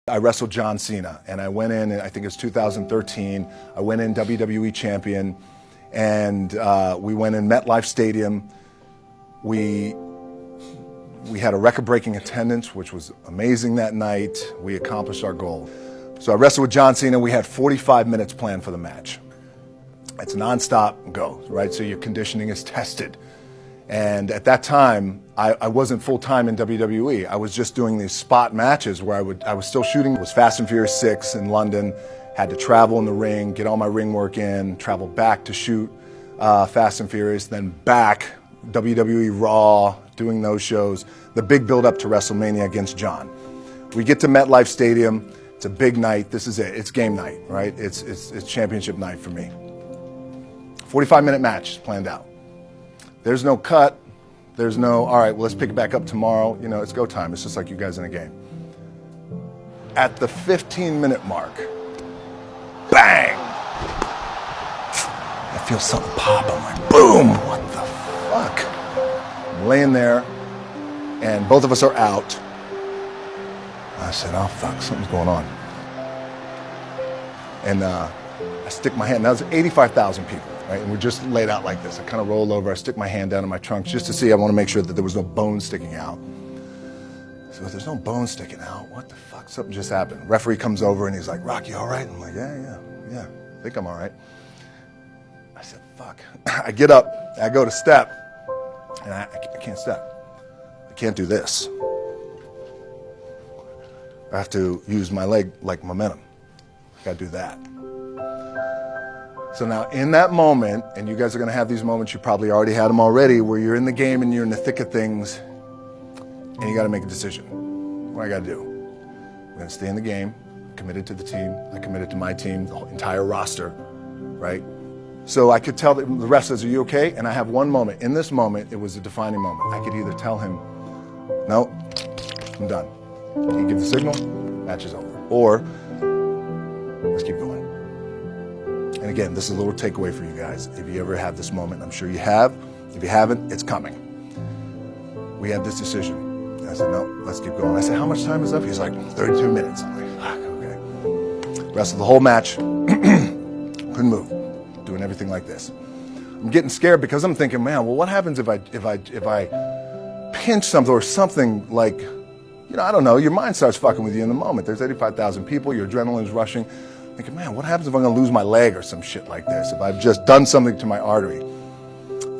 I wrestled John Cena, and I went in, I think it was 2013, I went in WWE champion, and we went in MetLife Stadium. We had a record-breaking attendance, which was amazing that night. We accomplished our goal. So I wrestled with John Cena. We had 45 minutes planned for the match. It's nonstop go, right? So your conditioning is tested. And at that time, I wasn't full-time in WWE. I was just doing these spot matches where I was still shooting. It was Fast and Furious 6 in London. Had to travel in the ring, get all my ring work in, travel back to shoot Fast and Furious, then back, WWE Raw, doing those shows. The big build-up to WrestleMania against John. We get to MetLife Stadium. It's a big night. This is it. It's game night, right? It's championship night for me. 45-minute match planned out. There's no cut. There's no, all right, well, let's pick it back up tomorrow. You know, it's go time. It's just like you guys in a game. At the 15-minute mark, bang! I feel something pop. I'm like, boom! What the fuck? I'm laying there, and both of us are out. I said, oh, fuck, something's going on. And I stick my hand, now there's 85,000 people. Right? And we're just laid out like this. I kind of roll over, I stick my hand down in my trunk just to see, I want to make sure that there was no bone sticking out. So if there's no bone sticking out, what the fuck? Something just happened. Referee comes over and he's like, Rock, you all right? I'm like, yeah, I think I'm all right. I said, fuck. I get up, I go to step, and I can't step. I can't do this. I have to use my leg like momentum. I gotta do that. So now in that moment, and you guys are going to have these moments, you probably already had them already, where you're in the game and you're in the thick of things, and you got to make a decision. What I got to do? I'm going to stay in the game, committed to the team, I committed to my team, the whole entire roster, right? So I could tell the ref says, are you okay? And I have one moment. In this moment, it was a defining moment. I could either tell him, no, I'm done. You give the signal, match is over. Or, let's keep going. And again, this is a little takeaway for you guys. If you ever have this moment, I'm sure you have. If you haven't, it's coming. We had this decision. And I said, no, let's keep going. I said, how much time is up? He's like, 32 minutes. I'm like, fuck, okay. Rest of the whole match, couldn't move, doing everything like this. I'm getting scared because I'm thinking, man, well, what happens if I pinch something or something like, you know, I don't know, your mind starts fucking with you in the moment. There's 85,000 people, your adrenaline's rushing. Thinking, man, what happens if I'm going to lose my leg or some shit like this, if I've just done something to my artery?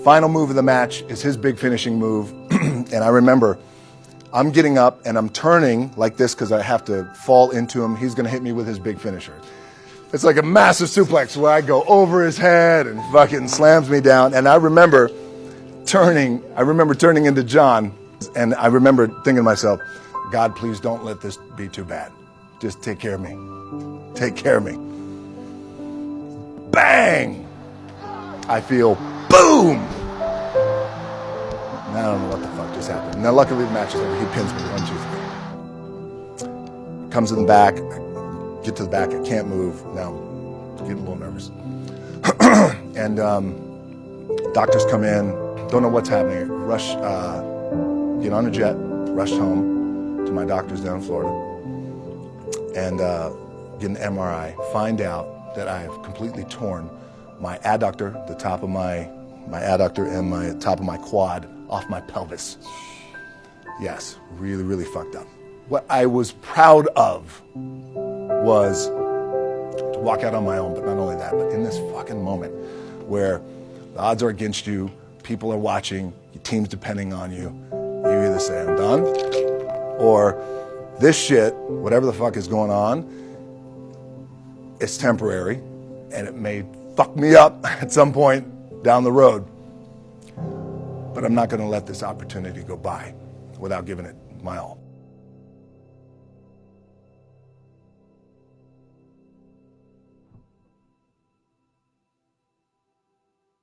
Final move of the match is his big finishing move. And I remember I'm getting up and I'm turning like this because I have to fall into him. He's going to hit me with his big finisher. It's like a massive suplex where I go over his head and fucking slams me down. And I remember turning into John, and I remember thinking to myself, God, please don't let this be too bad. Just take care of me. Take care of me. Bang! I feel boom! And I don't know what the fuck just happened. Now, luckily, the match is over. He pins me 1, 2, 3. Comes in the back. I get to the back. I can't move. Now I'm getting a little nervous. And doctors come in. Don't know what's happening. Rush, get on a jet, rushed home to my doctors down in Florida. And get an MRI, find out that I have completely torn my adductor, the top of my adductor and my top of my quad off my pelvis. Yes, really, really fucked up. What I was proud of was to walk out on my own, but not only that, but in this fucking moment where the odds are against you, people are watching, your team's depending on you, you either say, I'm done, or this shit, whatever the fuck is going on, it's temporary, and it may fuck me up at some point down the road. But I'm not going to let this opportunity go by without giving it my all.